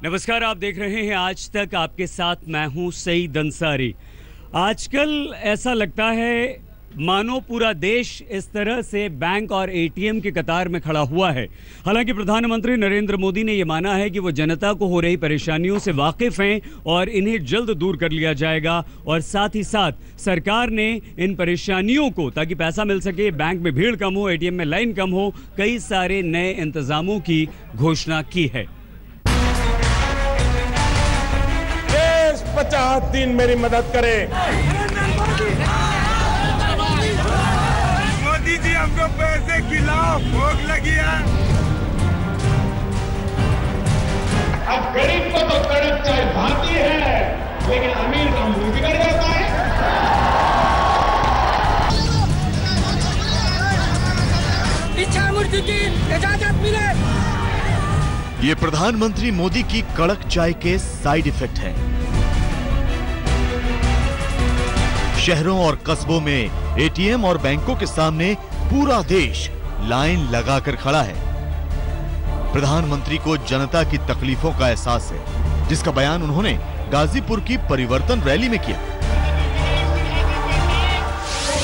नमस्कार, आप देख रहे हैं आज तक। आपके साथ मैं हूं सईद अंसारी। आजकल ऐसा लगता है मानो पूरा देश इस तरह से बैंक और एटीएम की कतार में खड़ा हुआ है। हालांकि प्रधानमंत्री नरेंद्र मोदी ने यह माना है कि वो जनता को हो रही परेशानियों से वाकिफ हैं और इन्हें जल्द दूर कर लिया जाएगा। और साथ ही साथ सरकार ने इन परेशानियों को, ताकि पैसा मिल सके, बैंक में भीड़ कम हो, एटीएम में लाइन कम हो, कई सारे नए इंतजामों की घोषणा की है। 50 दिन मेरी मदद करें। मोदी जी हमको पैसे खिलाओ, भूख लगी है। अब गरीब को तो कड़क चाय भाती है, लेकिन अमीर का मुंह बिगड़ जाता है। इच्छा मूर्ति की इजाजत मिले। ये प्रधानमंत्री मोदी की कड़क चाय के साइड इफेक्ट है। शहरों और कस्बों में एटीएम और बैंकों के सामने पूरा देश लाइन लगाकर खड़ा है। प्रधानमंत्री को जनता की तकलीफों का एहसास है, जिसका बयान उन्होंने गाजीपुर की परिवर्तन रैली में किया।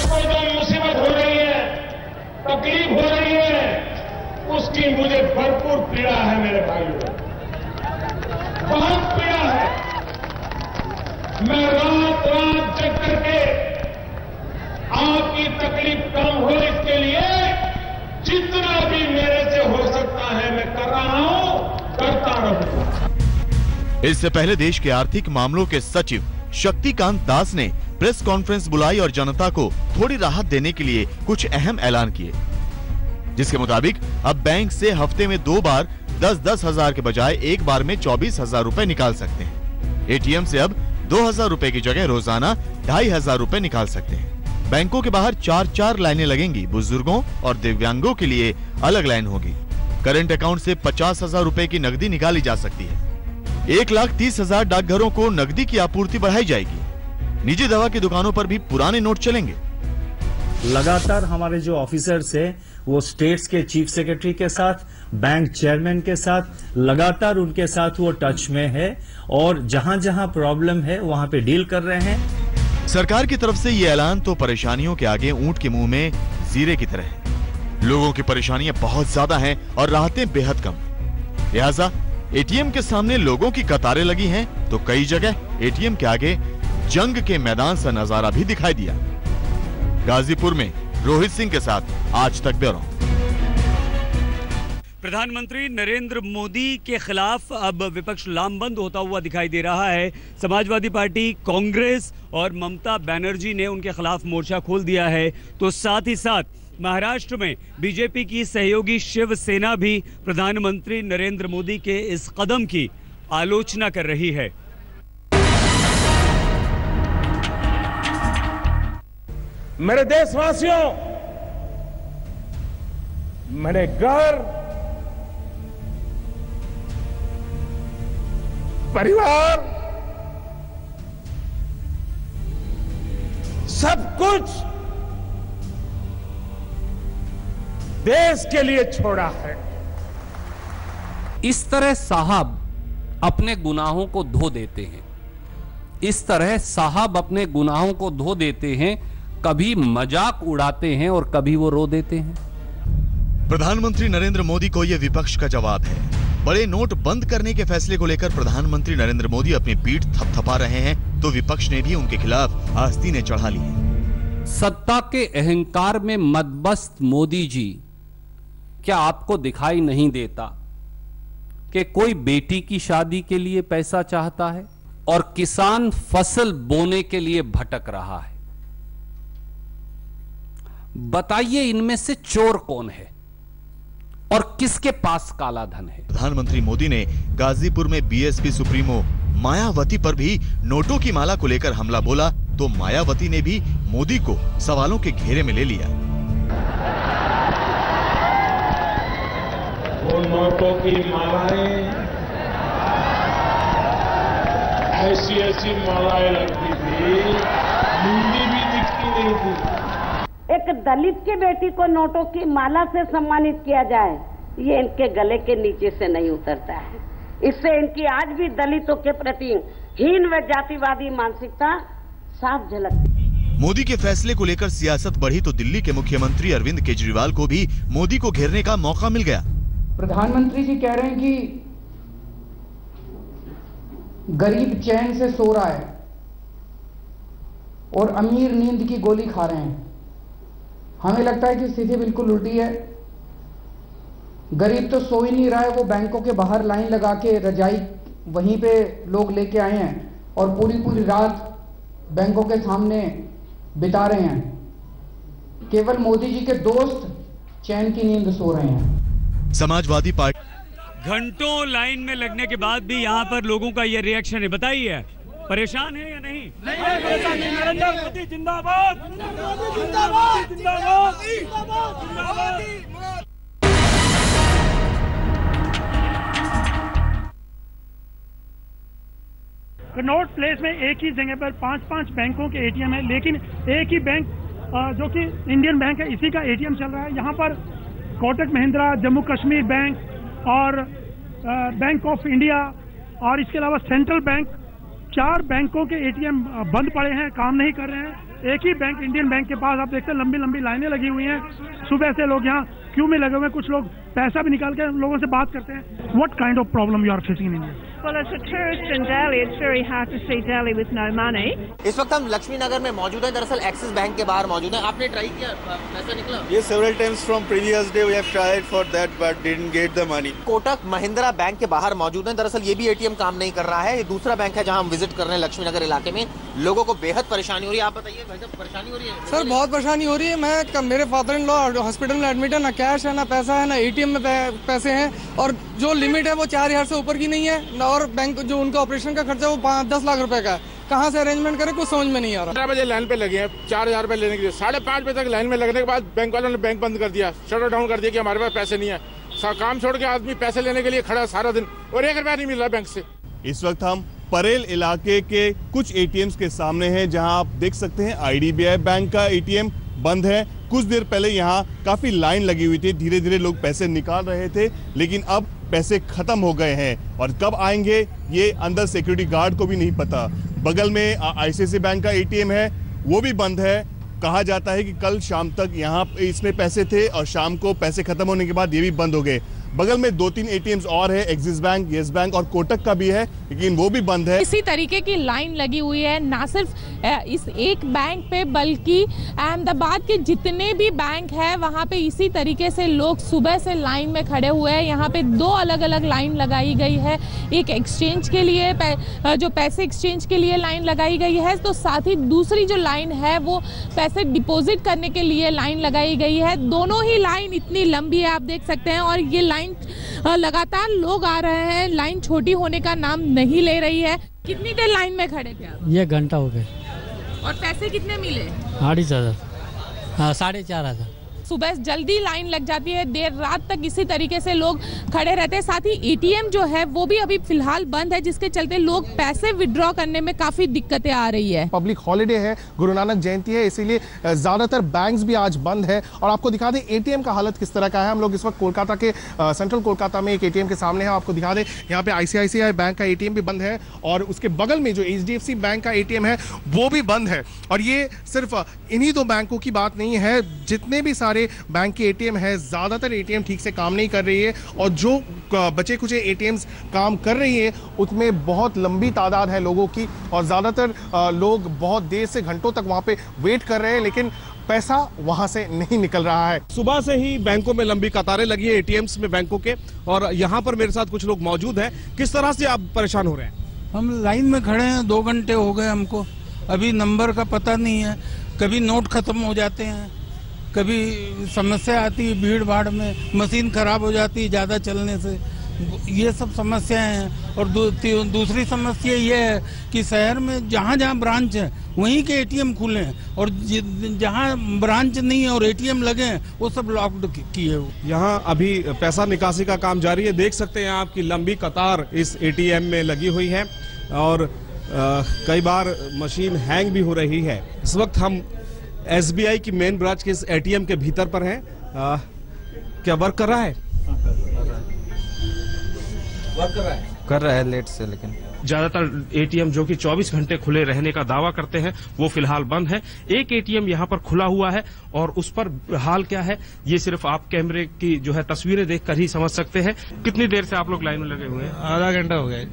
जो मुसीबत हो रही है, तकलीफ हो रही है, उसकी मुझे भरपूर पीड़ा है मेरे भाइयों, बहुत पीड़ा है। मैं रात रात जग करके आपकी तकलीफ कम हो इसके लिए जितना भी मेरे से हो सकता है मैं कर रहा हूं, करता रहूंगा। इससे पहले देश के आर्थिक मामलों के सचिव शक्तिकांत दास ने प्रेस कॉन्फ्रेंस बुलाई और जनता को थोड़ी राहत देने के लिए कुछ अहम ऐलान किए, जिसके मुताबिक अब बैंक से हफ्ते में 2 बार 10-10 हजार के बजाय एक बार में 24,000 रुपए निकाल सकते हैं। एटीएम से अब 2,000 रुपए की जगह रोजाना 2,500 रुपए निकाल सकते हैं। बैंकों के बाहर 4-4 लाइनें लगेंगी। बुजुर्गों और दिव्यांगों के लिए अलग लाइन होगी। करंट अकाउंट से 50,000 रुपए की नकदी निकाली जा सकती है। 1,30,000 डाकघरों को नकदी की आपूर्ति बढ़ाई जाएगी। निजी दवा की दुकानों पर भी पुराने नोट चलेंगे। लगातार हमारे जो ऑफिसर्स हैं वो स्टेट्स के चीफ सेक्रेटरी के साथ, बैंक चेयरमैन के साथ, लगातार उनके साथ वो टच में है और जहां जहां प्रॉब्लम है वहां पे डील कर रहे हैं। सरकार की तरफ से ये ऐलान तो परेशानियों के आगे ऊंट के मुंह में जीरे की तरह है। लोगों की परेशानियां बहुत ज्यादा हैं और राहतें बेहद कम। लिहाजा एटीएम के सामने लोगों की कतारें लगी हैं, तो कई जगह एटीएम के आगे जंग के मैदान सा नजारा भी दिखाई दिया। गाजीपुर में रोहित सिंह के साथ आज तक ब्यूरो। प्रधानमंत्री नरेंद्र मोदी के खिलाफ अब विपक्ष लामबंद होता हुआ दिखाई दे रहा है। समाजवादी पार्टी, कांग्रेस और ममता बनर्जी ने उनके खिलाफ मोर्चा खोल दिया है, तो साथ ही साथ महाराष्ट्र में बीजेपी की सहयोगी शिवसेना भी प्रधानमंत्री नरेंद्र मोदी के इस कदम की आलोचना कर रही है। मेरे देशवासियों, मैंने घर, परिवार, सब कुछ देश के लिए छोड़ा है। इस तरह साहब अपने गुनाहों को धो देते हैं। इस तरह साहब अपने गुनाहों को धो देते हैं। कभी मजाक उड़ाते हैं और कभी वो रो देते हैं। प्रधानमंत्री नरेंद्र मोदी को यह विपक्ष का जवाब है। बड़े नोट बंद करने के फैसले को लेकर प्रधानमंत्री नरेंद्र मोदी अपनी पीठ थपथपा रहे हैं, तो विपक्ष ने भी उनके खिलाफ आस्तीनें चढ़ा ली हैं। सत्ता के अहंकार में मदमस्त मोदी जी, क्या आपको दिखाई नहीं देता कि कोई बेटी की शादी के लिए पैसा चाहता है और किसान फसल बोने के लिए भटक रहा है? बताइए, इनमें से चोर कौन है और किसके पास काला धन है? प्रधानमंत्री मोदी ने गाजीपुर में बीएसपी सुप्रीमो मायावती पर भी नोटों की माला को लेकर हमला बोला, तो मायावती ने भी मोदी को सवालों के घेरे में ले लिया। वो नोटों की मालाएं ऐसी ऐसी मालाएं लगती थी, मुंडी भी दिखती नहीं थी। एक दलित की बेटी को नोटों की माला से सम्मानित किया जाए, ये इनके गले के नीचे से नहीं उतरता है। इससे इनकी आज भी दलितों के प्रति हीन व जातिवादी मानसिकता साफ झलकती। मोदी के फैसले को लेकर सियासत बढ़ी तो दिल्ली के मुख्यमंत्री अरविंद केजरीवाल को भी मोदी को घेरने का मौका मिल गया। प्रधानमंत्री जी कह रहे हैं कि गरीब चैन से सो रहा है और अमीर नींद की गोली खा रहे हैं। हमें लगता है कि स्थिति बिल्कुल उल्टी है। गरीब तो सो ही नहीं रहा है, वो बैंकों के बाहर लाइन लगा के रजाई वहीं पे लोग लेके आए हैं और पूरी रात बैंकों के सामने बिता रहे हैं। केवल मोदी जी के दोस्त चैन की नींद सो रहे हैं। समाजवादी पार्टी घंटों लाइन में लगने के बाद भी यहाँ पर लोगों का ये रिएक्शन है। बताइए, परेशान है या नहीं? नरेंद्र मोदी जिंदाबाद, जिंदाबाद, जिंदाबाद, जिंदाबाद। कनॉट प्लेस में एक ही जगह पर 5-5 बैंकों के एटीएम है, लेकिन एक ही बैंक जो कि इंडियन बैंक है, इसी का एटीएम चल रहा है। यहाँ पर कोटक महिंद्रा, जम्मू कश्मीर बैंक और बैंक ऑफ इंडिया और इसके अलावा सेंट्रल बैंक, 4 बैंकों के एटीएम बंद पड़े हैं, काम नहीं कर रहे हैं। एक ही बैंक, इंडियन बैंक के पास आप देखते हैं लंबी लंबी लाइनें लगी हुई हैं। सुबह से लोग यहाँ क्यू में लगे हुए हैं। कुछ लोग पैसा भी निकाल के लोगों से बात करते हैं। What kind of problem you are facing in India? Well, as a tourist in Delhi, it's very hard to see Delhi with no money. इस वक्त हम लक्ष्मी नगर में मौजूद हैं। दरअसल एक्सिस बैंक के बाहर मौजूद हैं। आपने ट्राई किया, पैसा निकला? Yes, several times from previous day we have tried for that but didn't get the money. Kotak Mahindra bank के बाहर मौजूद हैं। दरअसल ये भी एटीएम काम नहीं कर रहा है। ये दूसरा बैंक है जहां हम विजिट कर रहे हैं लक्ष्मी नगर इलाके में। लोगों को बेहद परेशानी हो रही है। आप बताइए भाई साहब, परेशानी हो रही है? सर बहुत परेशानी हो रही है। मेरे फादर इन लॉ हॉस्पिटल में एडमिट है, ना कैश है, ना पैसा है, ना एटीएम में पैसे हैं और जो लिमिट है वो 4000 से ऊपर की नहीं है। और बैंक जो उनका ऑपरेशन का खर्चा वो 5-10 लाख रुपए का है। कहाँ से अरेंजमेंट करें कुछ समझ में नहीं आ रहा। 15 बजे लाइन पे लगे हैं 4000 रुपए लेने के लिए। 5:30 बजे तक लाइन में लगने के बाद बैंक वालों ने बैंक बंद कर दिया, शटर डाउन कर दिया कि हमारे पास पैसे नहीं है। काम छोड़ के आदमी पैसे लेने के लिए खड़ा सारा दिन और 1 रुपया नहीं मिल रहा बैंक से। इस वक्त हम परेल इलाके के कुछ एटीएम्स के सामने हैं जहां आप देख सकते हैं IDBI बैंक का एटीएम बंद है। कुछ देर पहले यहाँ काफी लाइन लगी हुई थी, धीरे धीरे लोग पैसे निकाल रहे थे, लेकिन अब पैसे खत्म हो गए हैं और कब आएंगे ये अंदर सिक्योरिटी गार्ड को भी नहीं पता। बगल में ICICI बैंक का एटीएम है, वो भी बंद है। कहा जाता है कि कल शाम तक यहाँ इसमें पैसे थे और शाम को पैसे खत्म होने के बाद ये भी बंद हो गए। बगल में 2-3 एटीएम्स और है, एक्सिस बैंक, येस बैंक और कोटक का भी है, लेकिन वो भी बंद है। इसी तरीके की लाइन लगी हुई है, ना सिर्फ इस एक बैंक पे बल्कि अहमदाबाद के जितने भी बैंक है वहाँ पे इसी तरीके से लोग सुबह से लाइन में खड़े हुए हैं। यहाँ पे 2 अलग अलग लाइन लगाई गई है। एक एक्सचेंज के लिए जो पैसे एक्सचेंज के लिए लाइन लगाई गई है, तो साथ ही दूसरी जो लाइन है वो पैसे डिपॉजिट करने के लिए लाइन लगाई गई है। दोनों ही लाइन इतनी लंबी है, आप देख सकते हैं, और ये लाइन लगातार लोग आ रहे हैं। लाइन छोटी होने का नाम नहीं ले रही है। कितनी देर लाइन में खड़े थे आप? 1 घंटा हो गया। और पैसे कितने मिले? 4,500। हाँ, 4,500। सुबह जल्दी लाइन लग जाती है, देर रात तक इसी तरीके से लोग खड़े रहते हैं। साथ ही एटीएम जो है वो भी अभी फिलहाल बंद है, जिसके चलते लोग पैसे विड्रॉ करने में काफी दिक्कतें आ रही है। पब्लिक हॉलिडे है, गुरु नानक जयंती है, इसीलिए ज्यादातर बैंक्स भी आज बंद है। और आपको दिखा दें एटीएम का हालत किस तरह का है। हम लोग इस वक्त कोलकाता के सेंट्रल कोलकाता में एक एटीएम के सामने है। आपको दिखा दें यहाँ पे ICICI बैंक का एटीएम भी बंद है और उसके बगल में जो HDFC बैंक का एटीएम है वो भी बंद है। और ये सिर्फ इन्हीं 2 बैंकों की बात नहीं है, जितने भी सारे बैंक के एटीएम है, ज्यादातर एटीएम ठीक से काम नहीं कर रही है और जो बचे कुछ एटीएम्स काम कर रही है उसमें बहुत लंबी तादाद है लोगों की और ज्यादातर लोग बहुत देर से घंटों तक वहां पे वेट कर रहे हैं, लेकिन पैसा वहां से नहीं निकल रहा है। सुबह से ही बैंकों में लंबी कतारें लगी है एटीएम्स में बैंकों के, और यहाँ पर मेरे साथ कुछ लोग मौजूद हैं। किस तरह से आप परेशान हो रहे हैं? हम लाइन में खड़े हैं, 2 घंटे हो गए हमको। अभी नंबर का पता नहीं है, कभी नोट खत्म हो जाते हैं, कभी समस्या आती है भीड़ भाड़ में, मशीन खराब हो जाती है ज़्यादा चलने से। ये सब समस्याएं हैं। और दूसरी समस्या ये है कि शहर में जहाँ जहाँ ब्रांच है वहीं के एटीएम खुले हैं और जहाँ ब्रांच नहीं है और एटीएम लगे हैं वो सब लॉक्ड किए हुए। यहाँ अभी पैसा निकासी का काम जारी है। देख सकते हैं आपकी लंबी कतार इस एटीएम में लगी हुई है और कई बार मशीन हैंग भी हो रही है। इस वक्त हम SBI की मेन ब्रांच के इस एटीएम के भीतर पर हैं। क्या वर्क कर रहा है? कर रहा है लेट से, लेकिन ज्यादातर एटीएम जो कि 24 घंटे खुले रहने का दावा करते हैं वो फिलहाल बंद है। एक एटीएम यहां पर खुला हुआ है और उस पर हाल क्या है ये सिर्फ आप कैमरे की जो है तस्वीरें देखकर ही समझ सकते हैं। कितनी देर से आप लोग लाइन में लगे हुए हैं? आधा घंटा हो गया।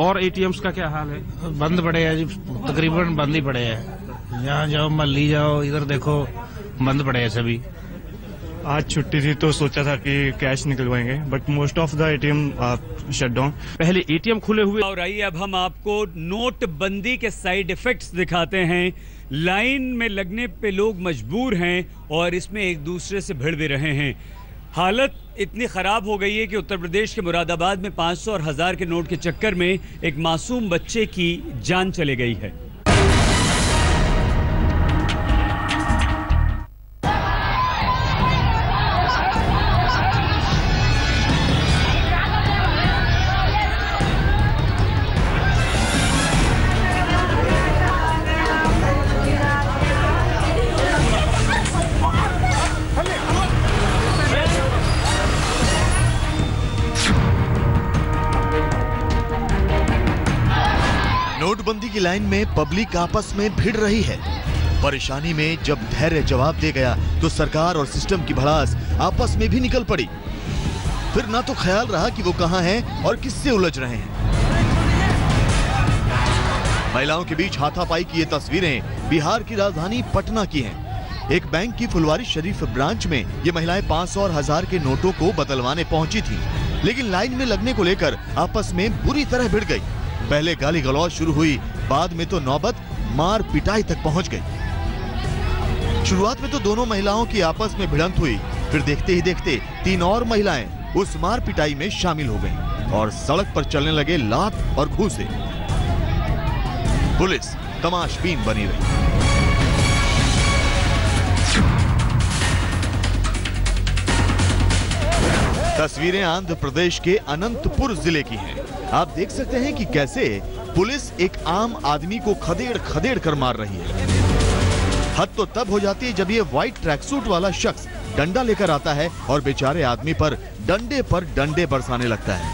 और एटीएम्स का क्या हाल है? बंद पड़े हैं जी, तकरीबन बंद ही पड़े हैं। यहाँ जाओ मल्ली जाओ, इधर देखो बंद पड़े हैं सभी। आज छुट्टी थी तो सोचा था कि कैश निकलवाएंगे, but most of the ATM shut down. पहले एटीएम खुले हुए। और आइए अब हम आपको नोटबंदी के साइड इफेक्ट्स दिखाते हैं। लाइन में लगने पे लोग मजबूर हैं और इसमें एक दूसरे से भिड़ भी रहे हैं। हालत इतनी ख़राब हो गई है कि उत्तर प्रदेश के मुरादाबाद में 500 और 1000 के नोट के चक्कर में एक मासूम बच्चे की जान चली गई है। नोटबंदी की लाइन में पब्लिक आपस में भिड़ रही है। परेशानी में जब धैर्य जवाब दे गया तो सरकार और सिस्टम की भड़ास आपस में भी निकल पड़ी। फिर ना तो ख्याल रहा कि वो कहां हैं और किससे उलझ रहे हैं। महिलाओं के बीच हाथापाई की ये तस्वीरें बिहार की राजधानी पटना की हैं। एक बैंक की फुलवारी शरीफ ब्रांच में ये महिलाएं 500 और 1000 के नोटों को बदलवाने पहुंची थी, लेकिन लाइन में लगने को लेकर आपस में बुरी तरह भिड़ गई। पहले गाली गलौज शुरू हुई, बाद में तो नौबत मार पिटाई तक पहुंच गई। शुरुआत में तो दोनों महिलाओं की आपस में भिड़ंत हुई, फिर देखते ही देखते 3 और महिलाएं उस मार पिटाई में शामिल हो गईं और सड़क पर चलने लगे लात और घूंसे। पुलिस तमाशबीन बनी रही। तस्वीरें आंध्र प्रदेश के अनंतपुर जिले की हैं। आप देख सकते हैं कि कैसे पुलिस एक आम आदमी को खदेड़ खदेड़ कर मार रही है। हद तो तब हो जाती है जब ये व्हाइट ट्रैक सूट वाला शख्स डंडा लेकर आता है और बेचारे आदमी पर डंडे बरसाने लगता है।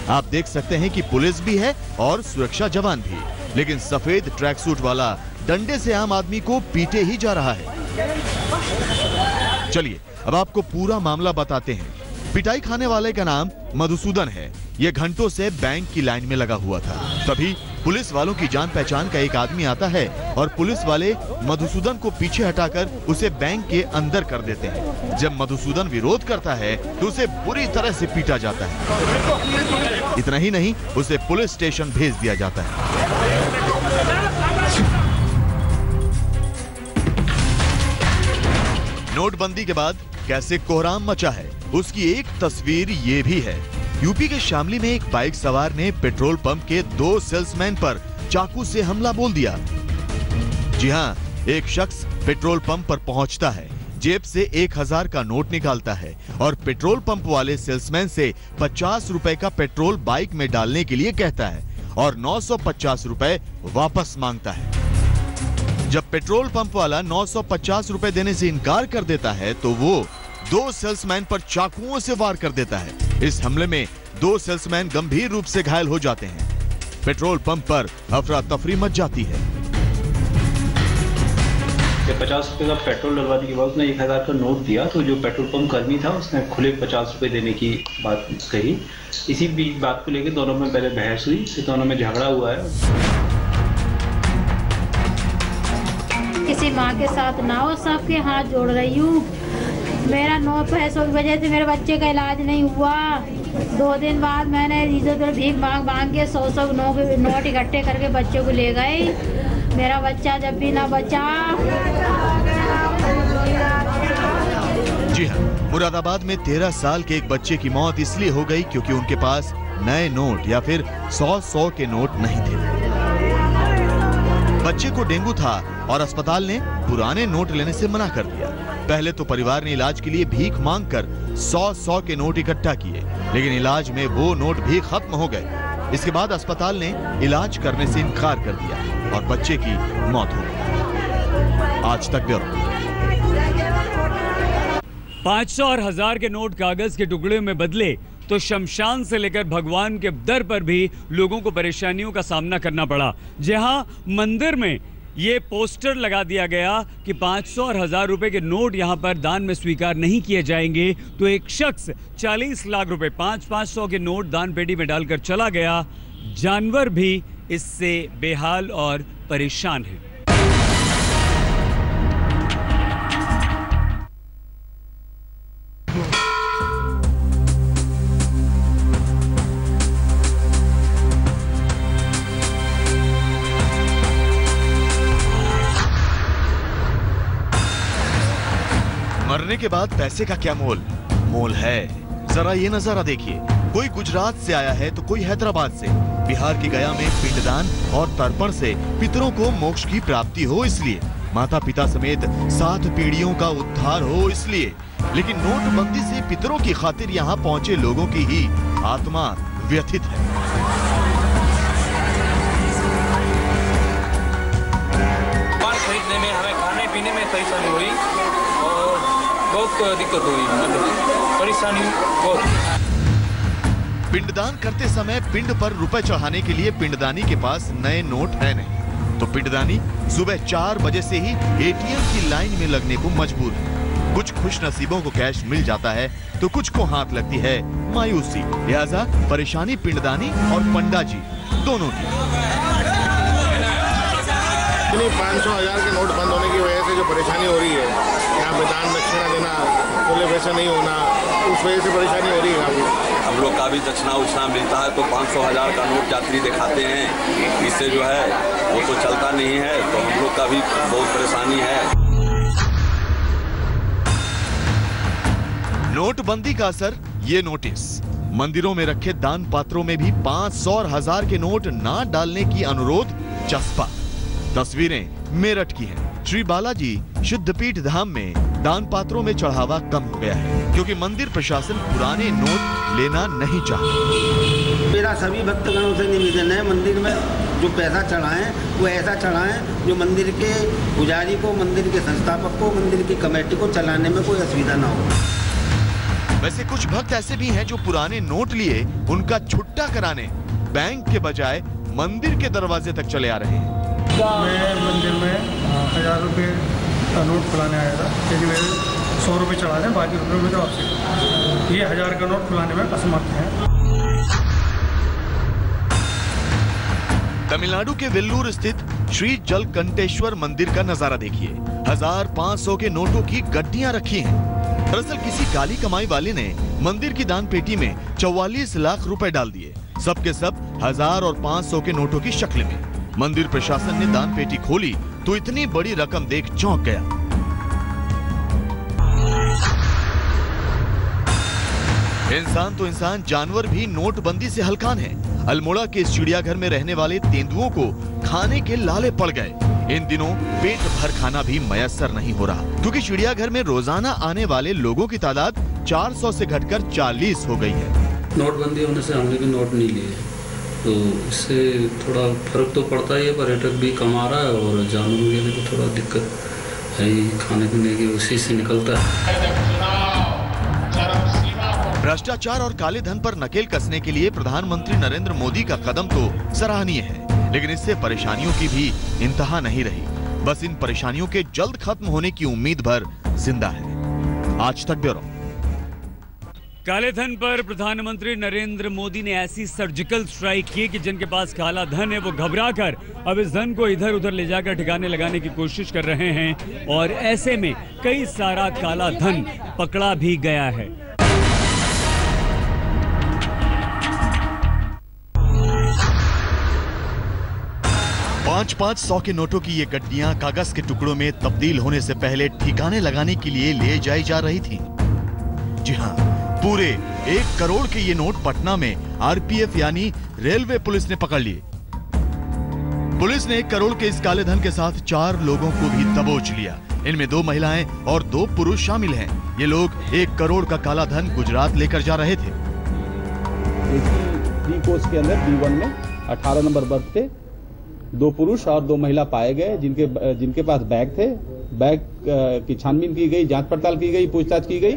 आप देख सकते हैं कि पुलिस भी है और सुरक्षा जवान भी, लेकिन सफेद ट्रैक सूट वाला डंडे से आम आदमी को पीटे ही जा रहा है। चलिए अब आपको पूरा मामला बताते हैं। पिटाई खाने वाले का नाम मधुसूदन है। ये घंटों से बैंक की लाइन में लगा हुआ था। तभी पुलिस वालों की जान पहचान का एक आदमी आता है और पुलिस वाले मधुसूदन को पीछे हटाकर उसे बैंक के अंदर कर देते हैं। जब मधुसूदन विरोध करता है तो उसे बुरी तरह से पीटा जाता है। इतना ही नहीं, उसे पुलिस स्टेशन भेज दिया जाता है। नोटबंदी के बाद कैसे कोहराम मचा है, उसकी एक तस्वीर ये भी है। यूपी के शामली में एक बाइक सवार ने पेट्रोल पंप के 2 सेल्समैन पर चाकू से हमला बोल दिया। जी हां, एक शख्स पेट्रोल पंप पर पहुंचता है, जेब से 1000 का नोट निकालता है और पेट्रोल पंप वाले सेल्समैन से 50 रुपए का पेट्रोल बाइक में डालने के लिए कहता है और 950 रुपए वापस मांगता है। जब पेट्रोल पंप वाला 950 रुपए देने से इनकार कर देता है तो वो 2 सेल्समैन पर चाकुओं से वार कर देता है। इस हमले में 2 सेल्समैन गंभीर रूप से घायल हो जाते हैं। पेट्रोल पंप पर अफरा तफरी मच जाती है। 50 रुपए का पेट्रोल डलवाने के बाद उसने 1000 का नोट दिया, तो जो पेट्रोल पंप कर्मी था उसने खुले 50 रुपए देने की बात कही। इसी बीच बात को लेकर दोनों में पहले बहस हुई, दोनों में झगड़ा हुआ है। किसी माँ के साथ ना हो, सबके हाथ जोड़ रही हूँ। मेरा 9 पैसों की वजह से मेरे बच्चे का इलाज नहीं हुआ। 2 दिन बाद मैंने इधर भीख मांग के 100 नोट इकट्ठे करके बच्चे को ले गए। मेरा बच्चा जब भी ना बचा। जी हाँ, मुरादाबाद में 13 साल के एक बच्चे की मौत इसलिए हो गई क्योंकि उनके पास नए नोट या फिर 100 के नोट नहीं थे। बच्चे को डेंगू था और अस्पताल ने पुराने नोट लेने से मना कर दिया। पहले तो परिवार ने इलाज के लिए भीख मांगकर 100 के नोट इकट्ठा किए, लेकिन इलाज में वो नोट भी खत्म हो गए। इसके बाद अस्पताल ने इलाज करने से इनकार कर दिया और बच्चे की मौत हो गई। आज तक ब्यूरो। 500 और 1000 के नोट कागज के टुकड़े में बदले तो शमशान से लेकर भगवान के दर पर भी लोगों को परेशानियों का सामना करना पड़ा। जहां मंदिर में ये पोस्टर लगा दिया गया कि 500 और 1000 रुपए के नोट यहां पर दान में स्वीकार नहीं किए जाएंगे, तो एक शख्स 40 लाख रुपए 500 के नोट दान पेटी में डालकर चला गया। जानवर भी इससे बेहाल और परेशान हैं। मरने के बाद पैसे का क्या मोल है। जरा ये नजारा देखिए, कोई गुजरात से आया है तो कोई हैदराबाद से। बिहार की गया में पिंडदान और तर्पण से पितरों को मोक्ष की प्राप्ति हो, इसलिए माता पिता समेत 7 पीढ़ियों का उद्धार हो, इसलिए। लेकिन नोटबंदी से पितरों की खातिर यहाँ पहुँचे लोगों की ही आत्मा व्यथित है। खरीदने में, हमें खाने पीने में परेशानी हुई और बहुत दिक्कत हुई, परेशानी बहुत। पिंडदान करते समय पिंड पर रुपए चढ़ाने के लिए पिंडदानी के पास नए नोट है नहीं, तो पिंडदानी सुबह 4 बजे से ही एटीएम की लाइन में लगने को मजबूर है। कुछ खुश नसीबों को कैश मिल जाता है तो कुछ को हाथ लगती है मायूसी। लिहाजा परेशानी पिंडदानी और पंडा जी दोनों की। 500 1000 के नोट बंद होने की वजह से जो परेशानी हो रही है, यहाँ पे दान दक्षिणा देना, खुले पैसे नहीं होना, उस वजह से परेशानी हो रही है। हम लोग का भी दक्षिणा उछना मिलता है तो 500 1000 का नोट यात्री दिखाते हैं, इससे जो है वो तो चलता नहीं है, तो हम लोग का भी बहुत परेशानी है। नोटबंदी का असर, ये नोटिस मंदिरों में रखे दान पात्रों में भी 500 और 1000 के नोट ना डालने की अनुरोध चस्पा। तस्वीरें मेरठ की हैं। श्री बालाजी शुद्धपीठ धाम में दान पात्रों में चढ़ावा कम हो गया है क्योंकि मंदिर प्रशासन पुराने नोट लेना नहीं चाहता। मेरा सभी भक्तगणों से निवेदन है, मंदिर में जो पैसा चढ़ाएं वो ऐसा चढ़ाएं जो मंदिर के पुजारी को, मंदिर के संस्थापक को, मंदिर की कमेटी को चलाने में कोई असुविधा ना हो। वैसे कुछ भक्त ऐसे भी हैं जो पुराने नोट लिए उनका छुट्टा कराने बैंक के बजाय मंदिर के दरवाजे तक चले आ रहे हैं। मैं मंदिर में 1000 रुपये का नोट खुलाने आया था, क्योंकि मेरे 100 रुपये चढ़ा दें, बाकी रुपये मुझे वापसी। ये 1000 का नोट खुलाने में असमर्थ है। तमिलनाडु के वेल्लूर स्थित श्री जलकंठेश्वर मंदिर का नजारा देखिए। 1500 के नोटों की गड्डियां रखी हैं। दरअसल किसी काली कमाई वाले ने मंदिर की दान पेटी में 44 लाख रुपए डाल दिए, सबके सब 1000 और 500 के नोटों की शक्ल में। मंदिर प्रशासन ने दान पेटी खोली तो इतनी बड़ी रकम देख चौंक गया। इंसान तो इंसान, जानवर भी नोटबंदी से हलकान है। अल्मोड़ा के चिड़ियाघर में रहने वाले तेंदुओं को खाने के लाले पड़ गए। इन दिनों पेट भर खाना भी मयस्सर नहीं हो रहा क्योंकि चिड़ियाघर में रोजाना आने वाले लोगों की तादाद 400 से घटकर 40 हो गई है। नोटबंदी होने से हमने भी नोट नहीं लिए, तो इससे थोड़ा फर्क तो पड़ता ही है। पर्यटक भी कम आ रहा है और जानवरों के लिए भी थोड़ा दिक्कत है, खाने पीने की उसी से निकलता है। भ्रष्टाचार और काले धन पर नकेल कसने के लिए प्रधानमंत्री नरेंद्र मोदी का कदम तो सराहनीय है, लेकिन इससे परेशानियों की भी इंतहा नहीं रही। बस इन परेशानियों के जल्द खत्म होने की उम्मीद भर जिंदा है। आज तक ब्यूरो। काले धन पर प्रधानमंत्री नरेंद्र मोदी ने ऐसी सर्जिकल स्ट्राइक की कि जिनके पास काला धन है वो घबराकर अब इस धन को इधर उधर ले जाकर ठिकाने लगाने की कोशिश कर रहे हैं और ऐसे में कई सारा काला धन पकड़ा भी गया है। पांच 100 के नोटों की ये गड्डियां कागज के टुकड़ों में तब्दील होने से पहले ठिकाने लगाने के लिए ले जाई जा रही थी। जी हाँ, पूरे 1 करोड़ के ये नोट पटना में आरपीएफ यानी रेलवे पुलिस ने पकड़ लिए। पुलिस ने 1 करोड़ के इस काले धन के साथ 4 लोगों को भी दबोच लिया। इनमें 2 महिलाएं और 2 पुरुष शामिल हैं। ये लोग 1 करोड़ का काला धन गुजरात लेकर जा रहे थे। डी कोच के अंदर D1 में 18 नंबर बर्थ पे 2 पुरुष और 2 महिला पाए गए, जिनके पास बैग थे। बैग की छानबीन की गई, जांच पड़ताल की गई, पूछताछ की गई।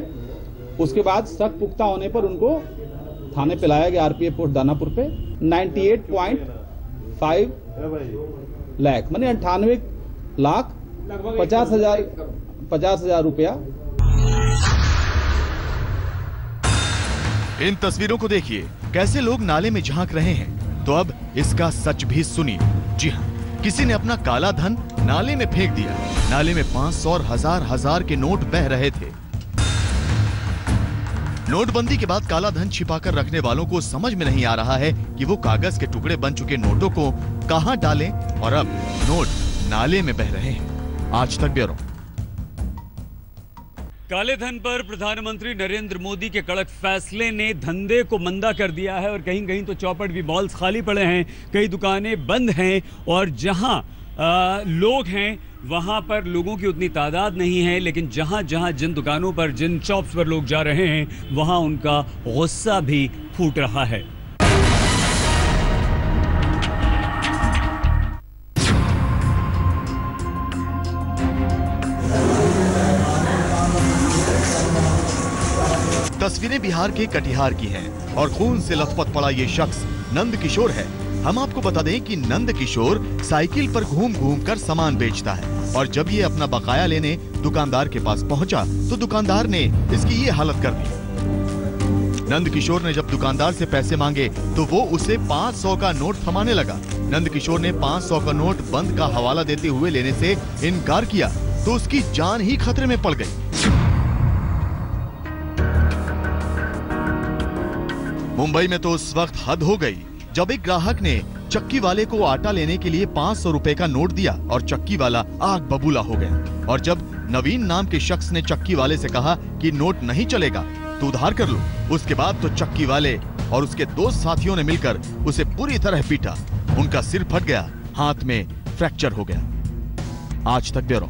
उसके बाद शक पुख्ता होने पर उनको थाने पे लाया गया, RPF पोस्ट दानापुर पे। 98.5 लाख माने 98,50,000 रुपया। इन तस्वीरों को देखिए, कैसे लोग नाले में झांक रहे हैं। तो अब इसका सच भी सुनिए। जी हाँ, किसी ने अपना काला धन नाले में फेंक दिया। नाले में 500 और हजार के नोट बह रहे थे। नोटबंदी के बाद काला धन छिपाकर रखने वालों को समझ में नहीं आ रहा है कि वो कागज के टुकड़े बन चुके नोटों को कहां डालें, और अब नोट नाले में बह रहे हैं। आज तक ब्यूरो। काले धन पर प्रधानमंत्री नरेंद्र मोदी के कड़क फैसले ने धंधे को मंदा कर दिया है और कहीं कहीं तो चौपट भी मॉल्स खाली पड़े हैं, कई दुकानें बंद हैं और जहां लोग हैं वहां पर लोगों की उतनी तादाद नहीं है, लेकिन जहां जहां जिन दुकानों पर, जिन शॉप्स पर लोग जा रहे हैं वहां उनका गुस्सा भी फूट रहा है। तस्वीरें बिहार के कटिहार की हैं और खून से लथपथ पड़ा ये शख्स नंद किशोर है। हम आपको बता दें कि नंद किशोर साइकिल पर घूम घूम कर सामान बेचता है और जब ये अपना बकाया लेने दुकानदार के पास पहुंचा तो दुकानदार ने इसकी ये हालत कर दी। नंद किशोर ने जब दुकानदार से पैसे मांगे तो वो उसे 500 का नोट थमाने लगा। नंद किशोर ने 500 का नोट बंद का हवाला देते हुए लेने से इनकार किया तो उसकी जान ही खतरे में पड़ गई। मुंबई में तो उस वक्त हद हो गई जब एक ग्राहक ने चक्की वाले को आटा लेने के लिए 500 रुपए का नोट दिया और चक्की वाला आग बबूला हो गया। और जब नवीन नाम के शख्स ने चक्की वाले से कहा कि नोट नहीं चलेगा तो उधार कर लो, उसके बाद तो चक्की वाले और उसके 2 साथियों ने मिलकर उसे पूरी तरह पीटा। उनका सिर फट गया, हाथ में फ्रैक्चर हो गया। आज तक ब्यूरो।